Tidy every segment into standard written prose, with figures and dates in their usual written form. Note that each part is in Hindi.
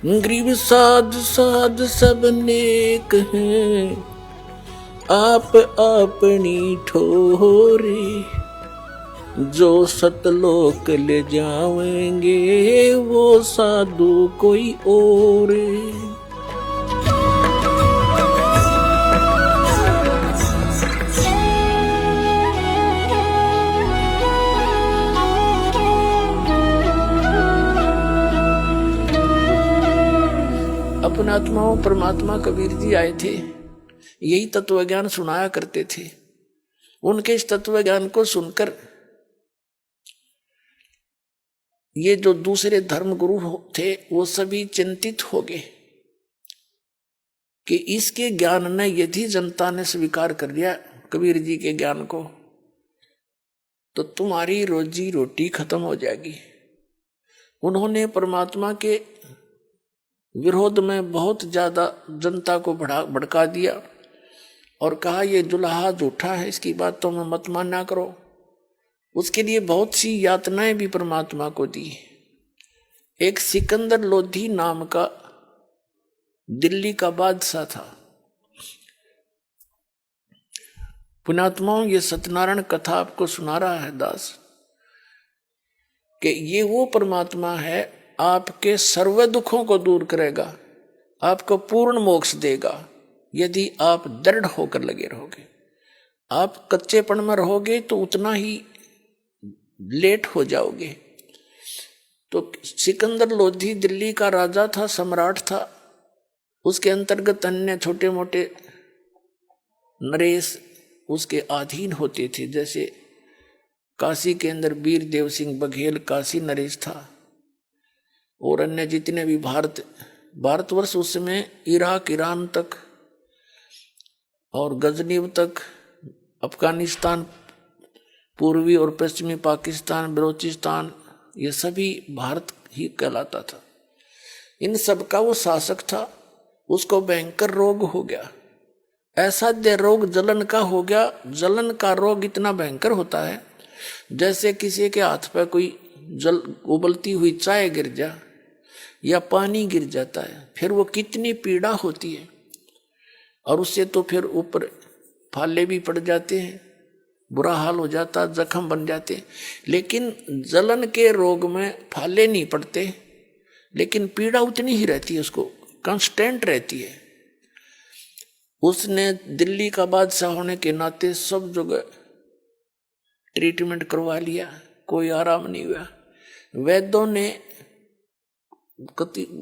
गरीब साध साध सब नेक हैं, आप अपनी ठोरी। जो सतलोक ले जावेंगे वो साधु कोई और। अपने आत्माओं परमात्मा कबीर जी आए थे, यही तत्व ज्ञान सुनाया करते थे। उनके इस तत्व ज्ञान को सुनकर ये जो दूसरे धर्म गुरु थे वो सभी चिंतित हो गए कि इसके ज्ञान ने यदि जनता ने स्वीकार कर लिया कबीर जी के ज्ञान को तो तुम्हारी रोजी रोटी खत्म हो जाएगी। उन्होंने परमात्मा के विरोध में बहुत ज्यादा जनता को भड़का दिया और कहा ये जुलाहा झूठा है, इसकी बातों में मत माना करो। उसके लिए बहुत सी यातनाएं भी परमात्मा को दी। एक सिकंदर लोधी नाम का दिल्ली का बादशाह था। पुण्यात्माओं, ये सत्यनारायण कथा आपको सुना रहा है दास कि ये वो परमात्मा है आपके सर्व दुखों को दूर करेगा, आपको पूर्ण मोक्ष देगा यदि आप दृढ़ होकर लगे रहोगे। आप कच्चेपन में रहोगे तो उतना ही लेट हो जाओगे। तो सिकंदर लोधी दिल्ली का राजा था, सम्राट था। उसके अंतर्गत अन्य छोटे मोटे नरेश उसके अधीन होते थे। जैसे काशी के अंदर वीर देव सिंह बघेल काशी नरेश था और अन्य जितने भी भारतवर्ष उस समय इराक ईरान तक और गजनीव तक, अफगानिस्तान, पूर्वी और पश्चिमी पाकिस्तान, बलोचिस्तान, ये सभी भारत ही कहलाता था। इन सब का वो शासक था। उसको भयंकर रोग हो गया, असाध्य रोग जलन का हो गया। जलन का रोग इतना भयंकर होता है जैसे किसी के हाथ पर कोई उबलती हुई चाय गिर जा या पानी गिर जाता है, फिर वो कितनी पीड़ा होती है। और उससे तो फिर ऊपर फाले भी पड़ जाते हैं, बुरा हाल हो जाता, जख्म बन जाते। लेकिन जलन के रोग में फाले नहीं पड़ते, लेकिन पीड़ा उतनी ही रहती है, उसको कांस्टेंट रहती है। उसने दिल्ली का बादशाह होने के नाते सब जगह ट्रीटमेंट करवा लिया, कोई आराम नहीं हुआ।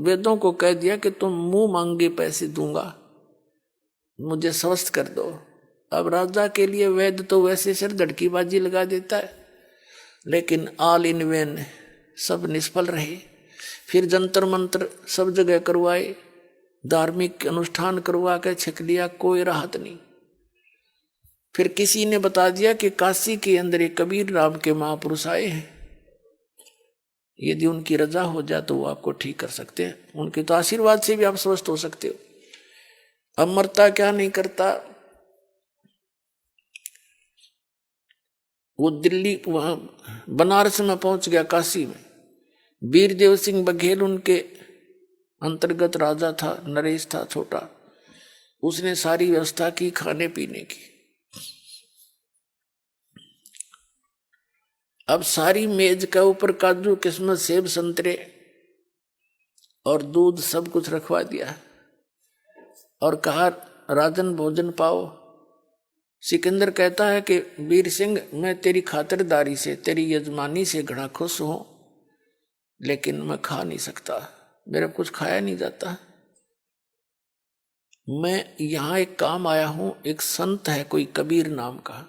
वेदों को कह दिया कि तुम मुंह मांगे पैसे दूंगा, मुझे स्वस्थ कर दो। अब राजा के लिए वैद्य तो वैसे सिर धड़की बाजी लगा देता है, लेकिन ऑल इन वेन, सब निष्फल रहे। फिर जंतर मंत्र सब जगह करवाए, धार्मिक अनुष्ठान करवा के छक लिया, कोई राहत नहीं। फिर किसी ने बता दिया कि काशी के अंदर एक कबीर राम के महापुरुष आए हैं, यदि उनकी रजा हो जाए तो वो आपको ठीक कर सकते हैं, उनके तो आशीर्वाद से भी आप स्वस्थ हो सकते हो। अमरता क्या नहीं करता। वो दिल्ली बनारस में पहुंच गया, काशी में। वीर देव सिंह बघेल उनके अंतर्गत राजा था, नरेश था छोटा। उसने सारी व्यवस्था की खाने पीने की। अब सारी मेज के ऊपर काजू किस्मत सेब संतरे और दूध सब कुछ रखवा दिया और कहा राजन भोजन पाओ। सिकंदर कहता है कि वीर सिंह, मैं तेरी खातिरदारी से, तेरी यजमानी से घना खुश हूं, लेकिन मैं खा नहीं सकता, मेरा कुछ खाया नहीं जाता। मैं यहां एक काम आया हूं, एक संत है कोई कबीर नाम का,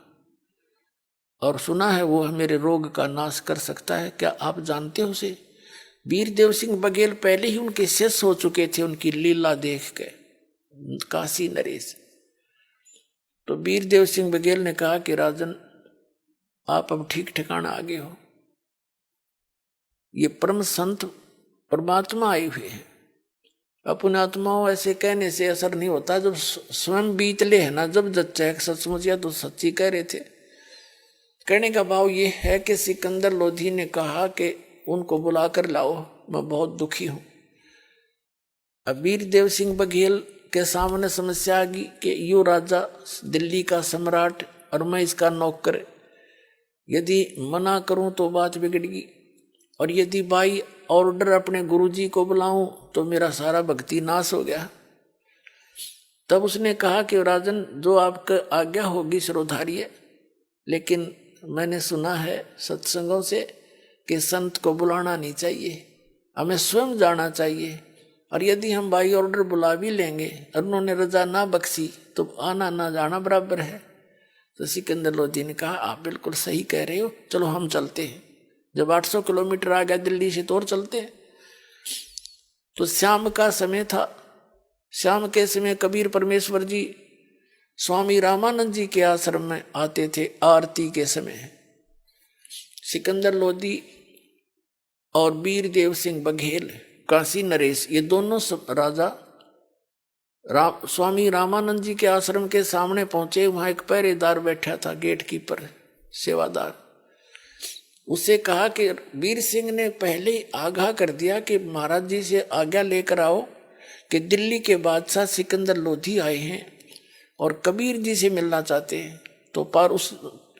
और सुना है वो मेरे रोग का नाश कर सकता है, क्या आप जानते हो उसे? वीर देव सिंह बघेल पहले ही उनके शिष्य हो चुके थे उनकी लीला देख के, काशी नरेश। तो वीर देव सिंह बघेल ने कहा कि राजन, आप अब ठीक ठिकाना आ गए हो। ये परम संत परमात्मा आए हुए हैं। अपने आत्माओं ऐसे कहने से असर नहीं होता, जब स्वयं बीत ले है ना, जब जच्चा सचमुच या तो सच्ची कह रहे थे। कहने का भाव ये है कि सिकंदर लोधी ने कहा कि उनको बुलाकर लाओ, मैं बहुत दुखी हूं। अब वीर देव सिंह बघेल के सामने समस्या आ गई कि यो राजा दिल्ली का सम्राट और मैं इसका नौकर, यदि मना करूं तो बात बिगड़गी, और यदि बाई ऑर्डर अपने गुरुजी को बुलाऊं तो मेरा सारा भक्ति नाश हो गया। तब उसने कहा कि राजन, जो आपका आज्ञा होगी सिरोधार्य, लेकिन मैंने सुना है सत्संगों से कि संत को बुलाना नहीं चाहिए, हमें स्वयं जाना चाहिए, और यदि हम बाई ऑर्डर बुला भी लेंगे और उन्होंने रजा ना बख्शी तो आना ना जाना बराबर है। तो सिकंदर लोधी ने कहा आप बिल्कुल सही कह रहे हो, चलो हम चलते हैं। जब 800 किलोमीटर आ गया दिल्ली से तो और चलते हैं। तो शाम का समय था। शाम के समय कबीर परमेश्वर जी स्वामी रामानंद जी के आश्रम में आते थे आरती के समय। सिकंदर लोधी और वीर देव सिंह बघेल, काशी नरेश, ये दोनों राजा स्वामी रामानंद जी के आश्रम के सामने पहुंचे। वहां एक पहरेदार बैठा था, गेट कीपर, सेवादार। उसे कहा कि वीर सिंह ने पहले ही आगाह कर दिया कि महाराज जी से आज्ञा लेकर आओ कि दिल्ली के बादशाह सिकंदर लोधी आए हैं और कबीर जी से मिलना चाहते हैं। तो पर उस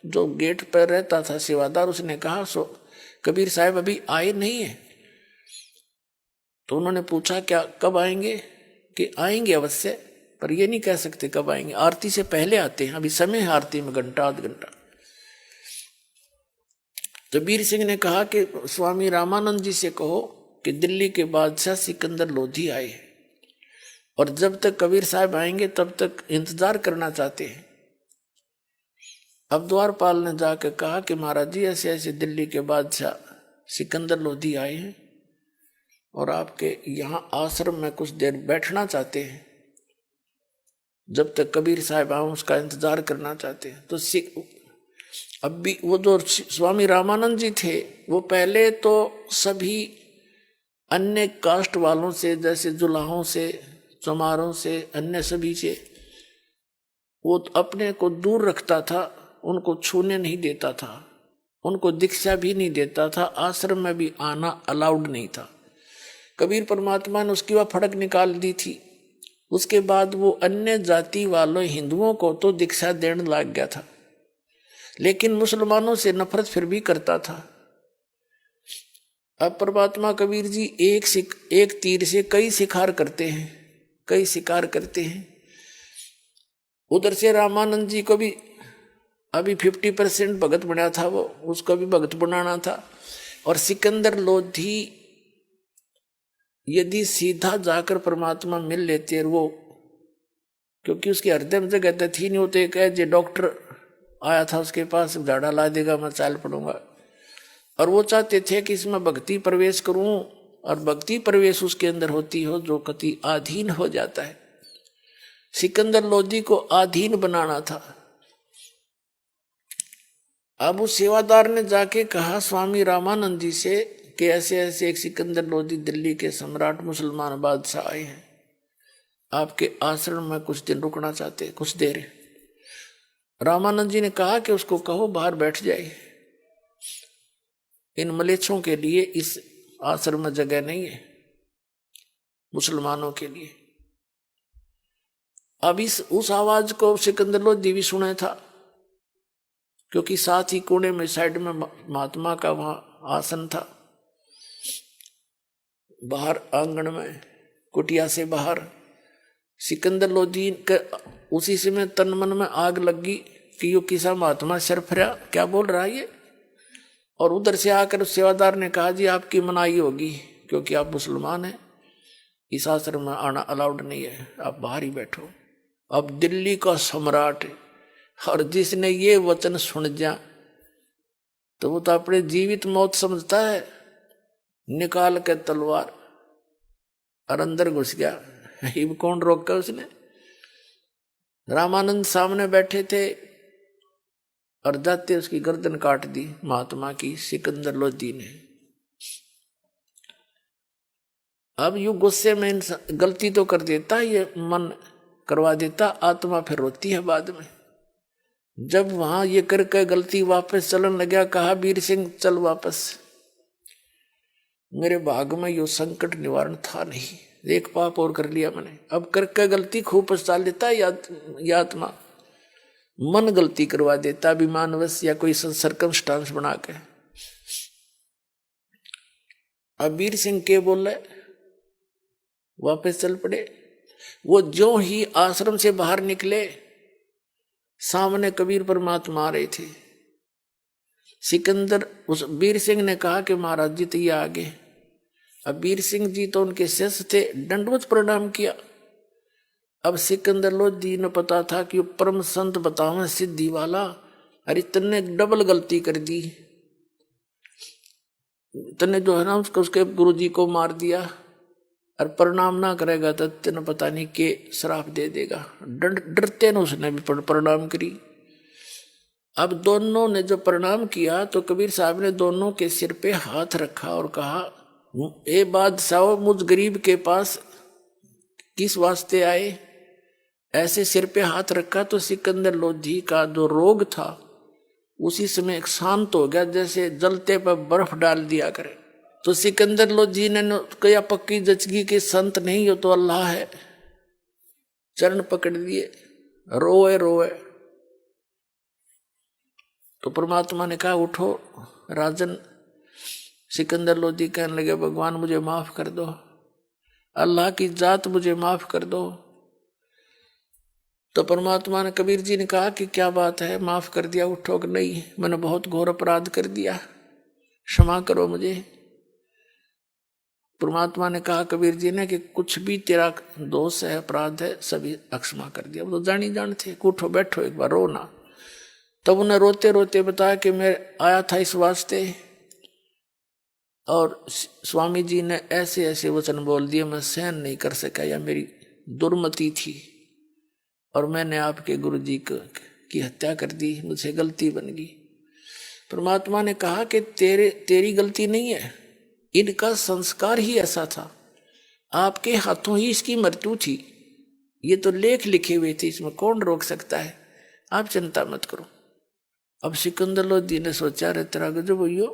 जो गेट पर रहता था सेवादार, उसने कहा सो कबीर साहब अभी आए नहीं है। तो उन्होंने पूछा क्या कब आएंगे? कि आएंगे अवश्य, पर ये नहीं कह सकते कब आएंगे, आरती से पहले आते हैं, अभी समय है आरती में घंटा आध घंटा। तो वीर सिंह ने कहा कि स्वामी रामानंद जी से कहो कि दिल्ली के बादशाह सिकंदर लोधी आए हैं और जब तक कबीर साहब आएंगे तब तक इंतजार करना चाहते हैं। अब द्वारपाल ने जाकर कहा कि महाराज जी ऐसे ऐसे दिल्ली के बादशाह सिकंदर लोधी आए हैं और आपके यहाँ आश्रम में कुछ देर बैठना चाहते हैं, जब तक कबीर साहब आए उसका इंतजार करना चाहते हैं। तो अब भी वो जो स्वामी रामानंद जी थे वो पहले तो सभी अन्य कास्ट वालों से, जैसे जुलाहों से, चमारों से, अन्य सभी से वो अपने को दूर रखता था, उनको छूने नहीं देता था, उनको दीक्षा भी नहीं देता था, आश्रम में भी आना अलाउड नहीं था। कबीर परमात्मा ने उसकी वह फड़क निकाल दी थी। उसके बाद वो अन्य जाति वालों हिंदुओं को तो दीक्षा देने लग गया था, लेकिन मुसलमानों से नफरत फिर भी करता था। अब परमात्मा कबीर जी एक तीर से कई शिकार करते हैं। उधर से रामानंद जी को भी अभी 50% भगत बना था, वो उसको भी भगत बनाना था। और सिकंदर लोधी यदि सीधा जाकर परमात्मा मिल लेते हैं वो, क्योंकि उसके हृदय में जगह थी नहीं, होते एक डॉक्टर आया था उसके पास, झाड़ा ला देगा मैं चाल पड़ूंगा, और वो चाहते थे कि इसमें भक्ति प्रवेश करूं, और भक्ति प्रवेश उसके अंदर होती हो जो कति आधीन हो जाता है। सिकंदर लोधी को आधीन बनाना था। अब उस सेवादार ने जाके कहा स्वामी रामानंद जी से कि ऐसे ऐसे एक सिकंदर लोधी दिल्ली के सम्राट मुसलमान बादशाह आए हैं, आपके आश्रम में कुछ दिन रुकना चाहते, कुछ देर। रामानंद जी ने कहा कि उसको कहो बाहर बैठ जाए, इन मलेच्छों के लिए इस आश्रम में जगह नहीं है, मुसलमानों के लिए। अब उस आवाज को सिकंदर लोधी भी सुना था, क्योंकि साथ ही कोने में साइड में महात्मा का वहां आसन था। बाहर आंगन में कुटिया से बाहर सिकंदर लोधी के उसी समय तन मन में आग लगी कि यो किसा महात्मा शर्फरा क्या बोल रहा है ये। और उधर से आकर सेवादार ने कहा जी आपकी मनाही होगी, क्योंकि आप मुसलमान हैं, इस आश्रम में आना अलाउड नहीं है, आप बाहर ही बैठो। अब दिल्ली का सम्राट और जिसने ये वचन सुन जा तो वो तो अपने जीवित मौत समझता है, निकाल के तलवार और अंदर घुस गया। ये कौन रोका उसने? रामानंद सामने बैठे थे और जाते उसकी गर्दन काट दी महात्मा की सिकंदर लोधी ने। अब यू गुस्से में गलती तो कर देता, ये मन करवा देता, आत्मा फिर रोती है बाद में। जब वहां ये करके गलती वापस चलन लगा, कहा वीर सिंह चल वापस, मेरे भाग में यो संकट निवारण था नहीं, एक पाप और कर लिया मैंने, अब करके गलती खूब पछता लेता है या आत्मा मन गलती करवा देता अभिमानवश या कोई सरकमस्टांस बना के। अब वीर सिंह के बोले वापस चल पड़े। वो जो ही आश्रम से बाहर निकले सामने कबीर परमात्मा आ रहे थे। सिकंदर उस वीर सिंह ने कहा कि महाराज जी तो ये आगे। अब वीर सिंह जी तो उनके शिष्य थे, दंडवत प्रणाम किया। अब सिकंदर लोधी ने पता था कि वो परम संत बतावे सिद्धि वाला, अरे तन्ने डबल गलती कर दी, तन्ने जो है ना उसके गुरु जी को मार दिया, और प्रणाम ना करेगा तो तेने पता नहीं के श्राप दे देगा। डरते न उसने भी प्रणाम करी। अब दोनों ने जो प्रणाम किया तो कबीर साहब ने दोनों के सिर पे हाथ रखा और कहा, ए बादशाह मुझ गरीब के पास किस वास्ते आए? ऐसे सिर पे हाथ रखा तो सिकंदर लोधी का जो रोग था उसी समय एक शांत हो गया, जैसे जलते पर बर्फ डाल दिया करे। तो सिकंदर लोधी ने कहा पक्की जचगी के संत नहीं हो तो अल्लाह है। चरण पकड़ लिए, रोए रोए। तो परमात्मा ने कहा उठो राजन। सिकंदर लोधी कहने लगे भगवान मुझे माफ कर दो, अल्लाह की जात मुझे माफ कर दो। तो परमात्मा ने कबीर जी ने कहा कि क्या बात है, माफ कर दिया? उठो कि नहीं, मैंने बहुत घोर अपराध कर दिया, क्षमा करो मुझे। परमात्मा ने कहा कबीर जी ने कि कुछ भी तेरा दोष है, अपराध है, सभी अक्षमा कर दिया। वो तो जानी जान थे। उठो बैठो एक बार, रो ना। तब उन्हें रोते रोते बताया कि मैं आया था इस वास्ते, और स्वामी जी ने ऐसे ऐसे वचन बोल दिए मैं सहन नहीं कर सका, या मेरी दुर्मति थी और मैंने आपके गुरु जी की हत्या कर दी, मुझसे गलती बन गई। परमात्मा ने कहा कि तेरी गलती नहीं है, इनका संस्कार ही ऐसा था, आपके हाथों ही इसकी मृत्यु थी। ये तो लेख लिखे हुए थे, इसमें कौन रोक सकता है, आप चिंता मत करो। अब सिकंदर लोधी ने सोचा रे तेरा गजब भैया,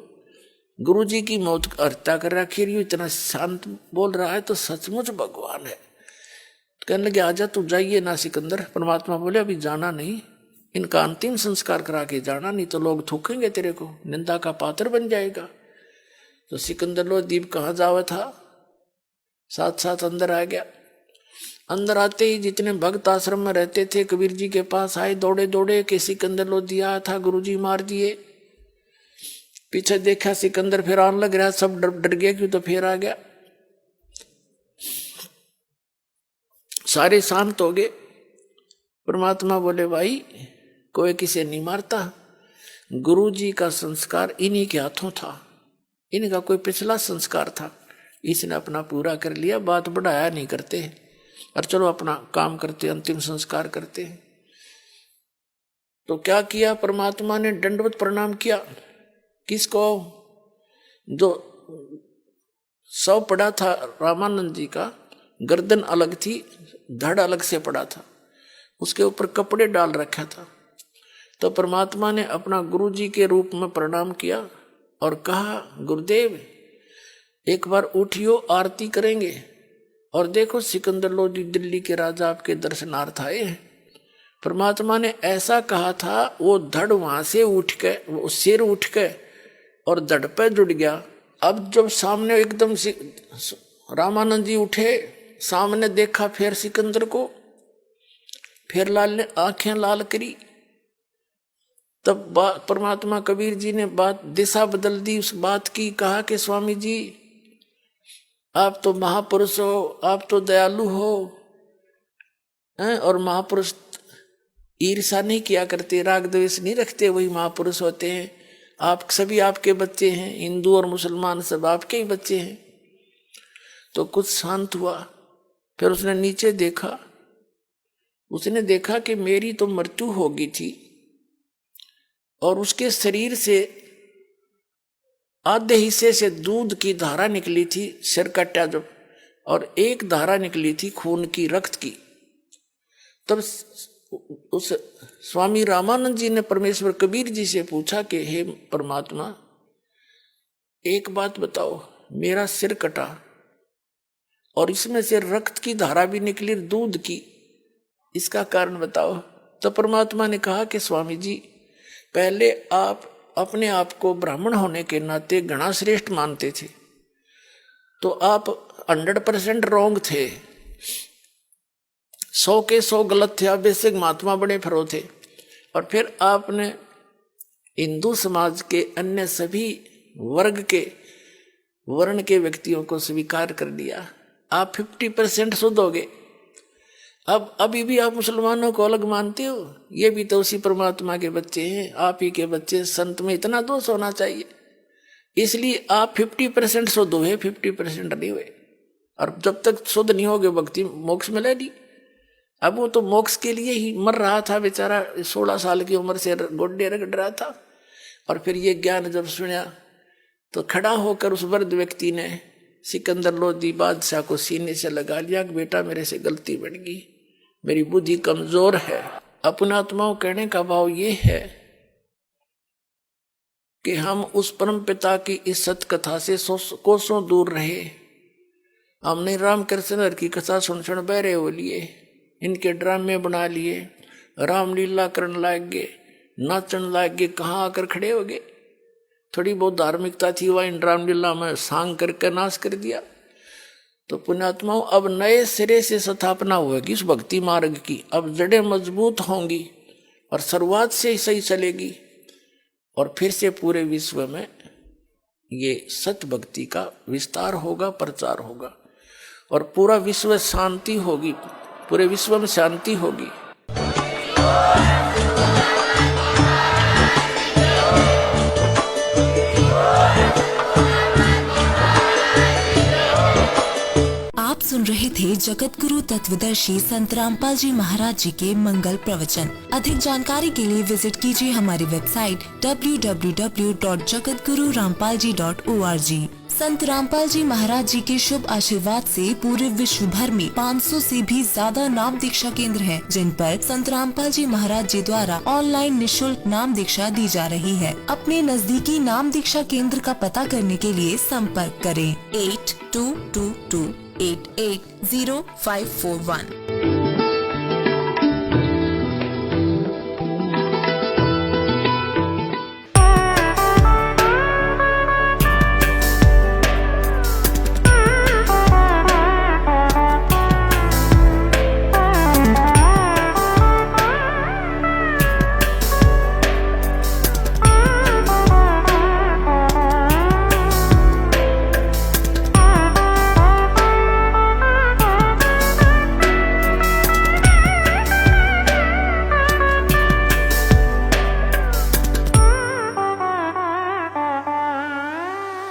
गुरु जी की मौत हत्या कर रखी, इतना शांत बोल रहा है तो सचमुच भगवान है। कहने लगे आजा तू जाइए ना सिकंदर। परमात्मा बोले अभी जाना नहीं, इनका अंतिम संस्कार करा के जाना, नहीं तो लोग थूकेंगे तेरे को, निंदा का पात्र बन जाएगा। तो सिकंदर लोधी कहाँ जावा था, साथ साथ अंदर आ गया। अंदर आते ही जितने भक्त आश्रम में रहते थे कबीर जी के पास आए दौड़े दौड़े कि सिकंदर लोधी आया था, गुरु जी मार दिए। पीछे देखा सिकंदर फिर आने लग रहा, सब डर गया, क्यों तो फिर आ गया। सारे शांत हो गए। परमात्मा बोले भाई कोई किसे नहीं मारता, गुरु जी का संस्कार इन्हीं के हाथों था, इनका कोई पिछला संस्कार था, इसने अपना पूरा कर लिया, बात बढ़ाया नहीं करते, और चलो अपना काम करते, अंतिम संस्कार करते। तो क्या किया परमात्मा ने, दंडवत प्रणाम किया। किसको? जो शव पड़ा था रामानंद जी का, गर्दन अलग थी, धड़ अलग से पड़ा था, उसके ऊपर कपड़े डाल रखा था। तो परमात्मा ने अपना गुरु जी के रूप में प्रणाम किया और कहा गुरुदेव एक बार उठियो, आरती करेंगे। और देखो सिकंदर लोधी दिल्ली के राजा आपके दर्शनार्थ आए हैं। परमात्मा ने ऐसा कहा था, वो धड़ वहां से उठ के, वो सिर उठ के और धड़ पे जुड़ गया। अब जब सामने एकदम से रामानंद जी उठे, सामने देखा फिर सिकंदर को, फिर लाल ने आंखें लाल करी। तब परमात्मा कबीर जी ने बात दिशा बदल दी उस बात की, कहा कि स्वामी जी आप तो महापुरुष हो, आप तो दयालु हो, और महापुरुष ईर्षा नहीं किया करते, राग द्वेष नहीं रखते, वही महापुरुष होते हैं। आप सभी आपके बच्चे हैं, हिंदू और मुसलमान सब आपके ही बच्चे हैं। तो कुछ शांत हुआ। फिर उसने नीचे देखा, उसने देखा कि मेरी तो मृत्यु हो गई थी और उसके शरीर से आधे हिस्से से दूध की धारा निकली थी, सिर कटा जब, और एक धारा निकली थी खून की, रक्त की। तब उस स्वामी रामानंद जी ने परमेश्वर कबीर जी से पूछा कि हे परमात्मा एक बात बताओ, मेरा सिर कटा और इसमें से रक्त की धारा भी निकली, दूध की। इसका कारण बताओ। तो परमात्मा ने कहा कि स्वामी जी, पहले आप अपने आप को ब्राह्मण होने के नाते घना श्रेष्ठ मानते थे, तो आप 100% रॉन्ग थे, 100 के 100 गलत थे। आप बेसिक महात्मा बड़े फरो थे। और फिर आपने हिंदू समाज के अन्य सभी वर्ग के वर्ण के व्यक्तियों को स्वीकार कर लिया। आप 50% शुद्ध हो गए। अब अभी भी आप मुसलमानों को अलग मानते हो, ये भी तो उसी परमात्मा के बच्चे हैं, आप ही के बच्चे। संत में इतना दोष होना चाहिए, इसलिए आप 50% शुद्ध हुए, 50% नहीं हुए। और जब तक शुद्ध नहीं होगे भक्ति मोक्ष मिले नहीं। अब वो तो मोक्ष के लिए ही मर रहा था बेचारा, 16 साल की उम्र से गोड्डे रगड़ रहा था। और फिर ये ज्ञान जब सुना तो खड़ा होकर उस वृद्ध व्यक्ति ने सिकंदर लोधी बादशाह को सीने से लगा लिया कि बेटा मेरे से गलती बन गई, मेरी बुद्धि कमजोर है। अपना आत्माओं कहने का भाव ये है कि हम उस परम पिता की इस सत कथा से कोसों दूर रहे। हमने रामकृष्ण की कथा सुन सुन बहरे हो लिए, इनके ड्रामे बना लिए, रामलीला करने लग गए, नाचन लग गए, कहाँ आकर खड़े हो गए। थोड़ी बहुत धार्मिकता थी वह इन रामलीला में सांग करके नाश कर दिया। तो पुण्यात्माओं, अब नए सिरे से स्थापना होगी इस भक्ति मार्ग की। अब जड़ें मजबूत होंगी और शुरुआत से ही सही चलेगी, और फिर से पूरे विश्व में ये सत भक्ति का विस्तार होगा, प्रचार होगा, और पूरा विश्व शांति होगी, पूरे विश्व में शांति होगी। आप सुन रहे थे जगत गुरु तत्वदर्शी संत रामपाल जी महाराज जी के मंगल प्रवचन। अधिक जानकारी के लिए विजिट कीजिए हमारी वेबसाइट www.jagatgururampalji.org। संत रामपाल जी महाराज जी के शुभ आशीर्वाद से पूरे विश्व भर में 500 से भी ज्यादा नाम दीक्षा केंद्र हैं, जिन पर संत रामपाल जी महाराज जी द्वारा ऑनलाइन निशुल्क नाम दीक्षा दी जा रही है। अपने नजदीकी नाम दीक्षा केंद्र का पता करने के लिए संपर्क करें 8222880541।